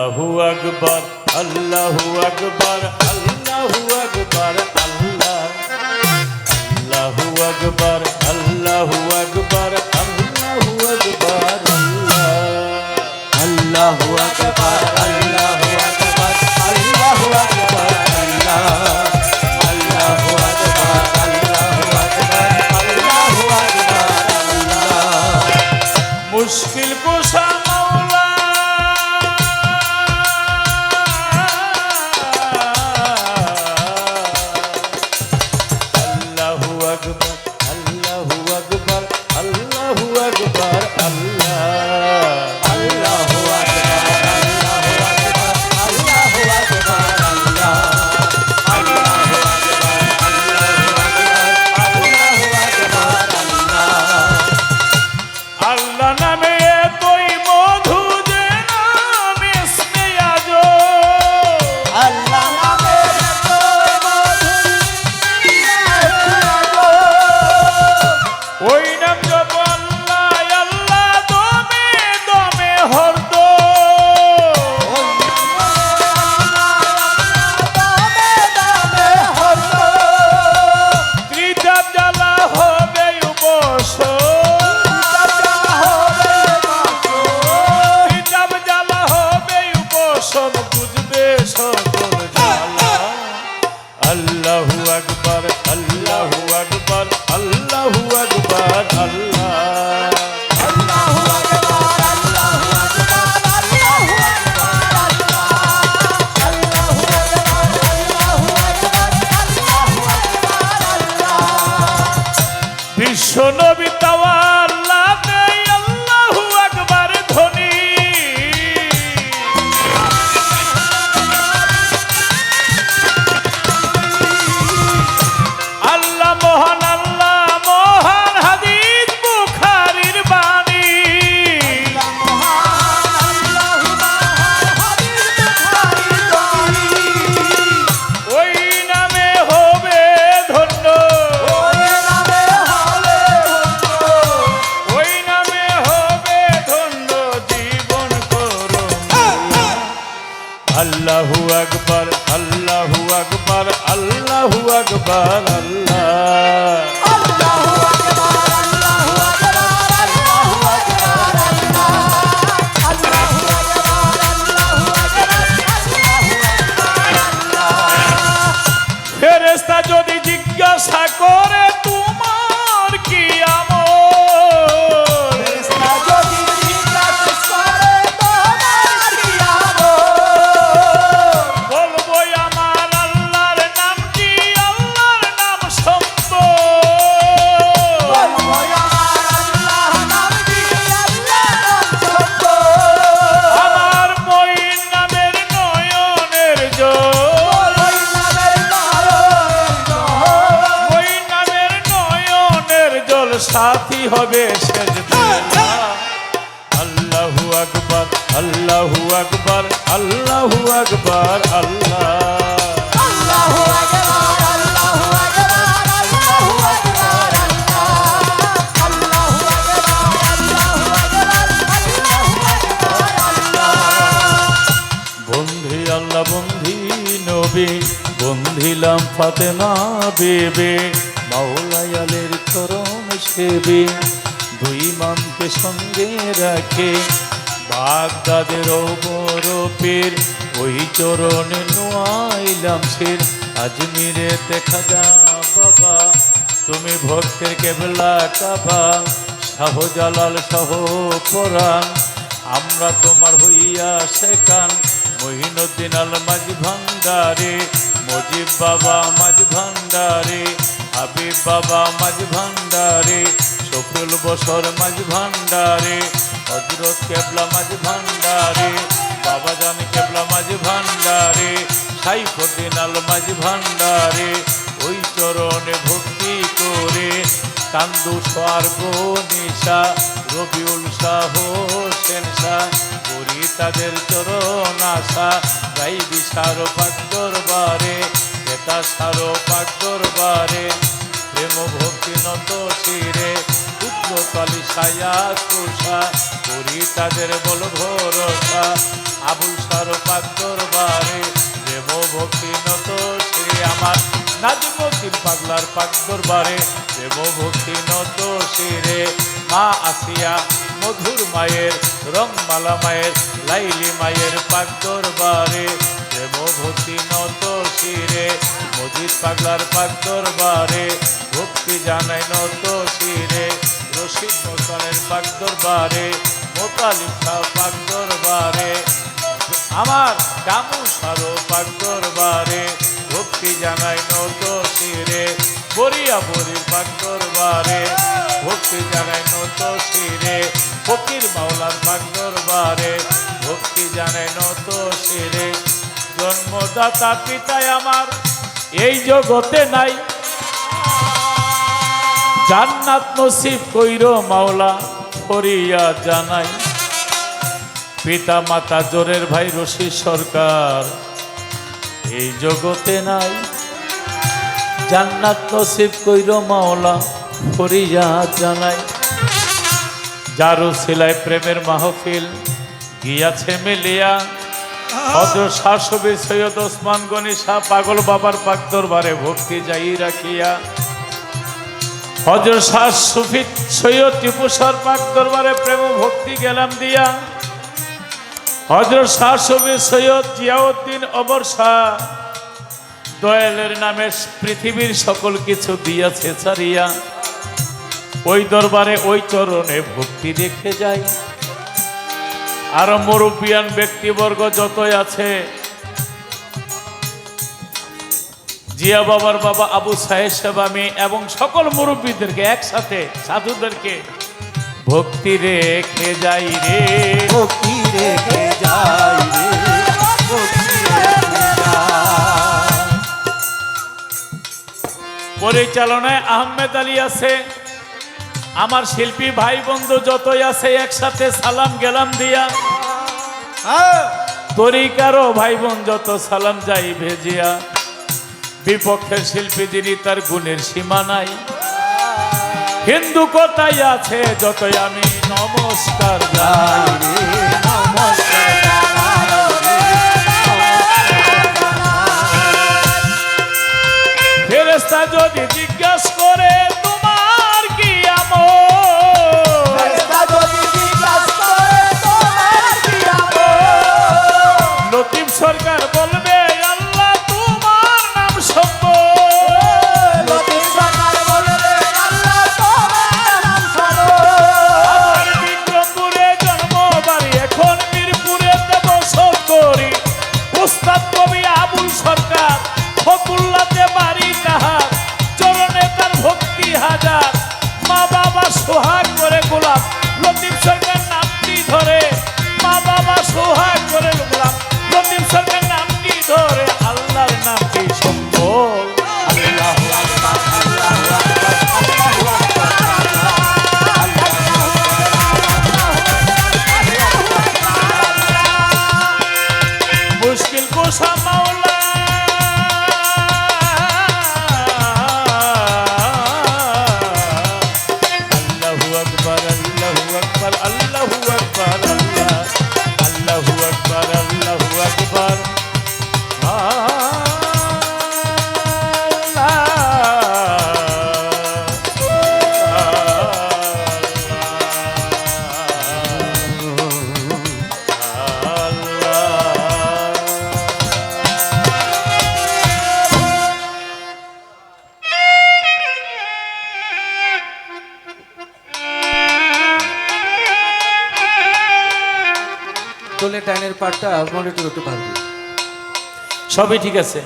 আল্লাহু আকবার আল্লাহু আকবার আল্লাহু আকবার আল্লাহ আল্লাহু আকবার আল্লাহু আকবার আল্লাহু আকবার আল্লাহু আকবার আল্লাহু আকবার আল্লাহু আকবার আল্লাহ আল্লাহু আকবার আল্লাহু আকবার আল্লাহু আকবার আল্লাহ মুশকিল কুশা মাওলা আল্লাহু আকবার আল্লাহু আকবার আল্লাহু আকবার আল্লাহ আল্লাহু আকবার আল্লাহু আকবার আল্লাহু আকবার আল্লাহ আল্লাহু আকবার আল্লাহু আকবার আল্লাহ আল্লাহ নামে তুই মধু যে নাম ইসমে আজো আল্লাহ নামে তুই মধু ওই নাম জপ আল্লাহ আল্লাহ দমে দমে হরদ ত্রিতাপ জ্বালা হবে উপস ত্রিতাপ জ্বালা হবে উপশম বুঝবে সকল জ্বালা আল্লাহু আকবার আল্লাহু আকবার আল্লাহু আকবার আল্লাহ আল্লাহু আকবার আল্লাহু আকবার আল্লাহু আকবার আল্লাহ আল্লাহু আকবার আল্লাহু আকবার আল্লাহু আকবার আল্লাহ বিশ্ব নবী তাওয়াল্লাতে আল্লাহু আকবার ধ্বনি আল্লাহ মহান হাদিস বুখারীর বাণী ওই নামে হবে ধন্য ওই নামে হবে ধন্য জীবন করো আল্লাহু আকবার আল্লাহু আকবার আল্লাহু আকবার আল্লাহ আল্লাহু আকবার আল্লাহু আকবার আল্লাহু আকবার আল্লাহ আল্লাহু আকবার আল্লাহু আকবার আল্লাহু আকবার আল্লাহ ফেরেশতা যদি জিজ্ঞাসা করে তোমার কি আমল ফেরেশতা যদি জিজ্ঞাসা করে তোমার কি আমল বলবো আমার আল্লাহর নাম কি আল্লাহর নাম সত্য বলবো আমার আল্লাহর নাম কি আল্লাহর নাম সত্য আমার মঈন নামের নয়নের জল মঈন নামের নয়নের জল সাথী হবে সেজদা আল্লাহু আকবার আল্লাহু আকবার আল্লাহু আকবার আল্লাহ আল্লাহু আকবার আল্লাহু আকবার আল্লাহু আকবার আল্লাহ আল্লাহু আকবার আল্লাহু আকবার আল্লাহু আকবার আল্লাহ বন্ধি আল্লাহ বন্ধি নবী বন্ধিলাম ফাতেমা বেবে মাওলাই আলীর চরণ সেবে দুই ইমামকে সঙ্গে রাখে বাগদাদের বরফের ওই চরণে নোয়াইলাম শের আজমিরে দেখা যা বাবা তুমি ভক্তের কেবলা কাবা শাহজালাল শাহ পরাণ আমরা তোমার হইয়া শেখান মহিনুদ্দিন আল মাঝ ভান্ডারে মুজিব বাবা মাঝ ভান্ডারে হাবিব বাবা মাঝ ভান্ডারে শফিউল বশর মাঝ ভান্ডারে হযরত কেবলা মাঝ ভান্ডারে বাবা জান কেবলা মাঝ ভান্ডারে সাইফুদ্দিন আল মাঝ ভান্ডারে ওই চরণে ভক্তি করে কান্দু স্বর্গ নিশা রবিউল শাহ হোসেন শাহ করি তাদের চরণ আশা গাই বিশার পাক দরবারে এটা সারো পাক দরবারে প্রেম ভক্তি নত শিরে পুত্র কালী ছায়া তুষা করি তাদের বল ভরসা আবুল সারো পাক দরবারে দেব ভক্তি নত শ্রী আমার নাজিমুদ্দিন পাগলার পাক দরবারে দেব ভক্তি নত শিরে মা আসিয়া মধুর মায়ের রংমালা মায়ের লাইলি মায়ের পাক দরবারে দেব ভক্তি নত শিরে মজিদ পাগলার পাক দরবারে ভক্তি জানাই নত শিরে রশিদ মোসানের পাক দরবারে মোতালিব শাহ পাক দরবারে আমার কামু সারো পাক দরবারে ভক্তি জানাই নত শিরে বরিয়া বরির পাক দরবারে ভক্তি জানাই নত শিরে ফকির মাওলার পাক দরবারে ভক্তি জানাই নত শিরে জন্মদাতা পিতায় আমার এই জগতে নাই জান্নাত নসিব কইর মাওলা ফরিয়া জানাই পিতা মাতা জোরের ভাই রশিদ সরকার এই জগতে নাই জান্নাত নসিব কইর মাওলা ফরিয়া জানাই যারু সিলাই প্রেমের মাহফিল গিয়াছে মিলিয়া হযরত শাহ সুফি সৈয়দ ওসমান গনি শাহ পাগল বাবার পাক দরবারে ভক্তি যাই রাখিয়া হযরত শাহ সুফি সৈয়দ টিপু শাহর পাক দরবারে প্রেম ভক্তি গেলাম দিয়া হযরত শাহ সুফি সৈয়দ জিয়াউদ্দিন অমর শাহ দয়ালের নামে পৃথিবীর সকল কিছু দিয়াছে ছাড়িয়া ওই দরবারে ওই চরণে ভক্তি রেখে যাই আর মুরব্বিয়ান ব্যক্তিবর্গ যতই আছে জিয়া বাবার বাবা আবু সাহেব সেবামি এবং সকল মুরব্বীদেরকে একসাথে সাধুদেরকে ভক্তি রেখে যাই রে ভক্তি রেখে যাই রে ভক্তি রেখে যাই। পরিচালনায় আহমেদ আলী আছে আমার শিল্পী ভাই বন্ধু যতই আছে একসাথে সালাম গেলাম দিয়া তরিকারও ভাই বোন যত সালাম যাই ভেজিয়া বিপক্ষের শিল্পী যিনি তার গুণের সীমা নাই হিন্দু কোথায় আছে যতই আমি নমস্কার যাই রে নমস্কার জানাই রে নমস্কার জানাই। ফেরেশতা যদি জিজ্ঞাসা করে তোমার কি আমল ফেরেশতা যদি জিজ্ঞাসা করে তোমার কি আমল লতিফ সরকার বলবে আল্লাহ তোমার নাম সম্বল লতিফ সরকার বলবে আল্লাহ তোমার নাম সরল। আমার বিক্রমপুরে জন্ম বাড়ি এখন মিরপুরে বসত করি উস্তাদ কবি আবুল সরকার ফকুল্লাতে বাড়ি তাহার চরণে তার ভক্তি হাজার মা বাবা সোহাগ করে গোলাপ লতিফ সরকার নামটি ধরে মা বাবা সোহাগ করে গোলাপ লতিফ সরকার নামটি ধরে আল্লাহর নামটি সম্বল আল্লাহু আকবার আল্লাহু আকবার আল্লাহু আকবার। মুশকিল কোষা মাওলা আল্লাহু আকবার আল্লাহু আকবার আল্লাহু আকবার আল্লাহু আকবার আল্লাহু আকবার তোলে টাইনের পাটটা মনিটর একটু ভালো সবই ঠিক আছে।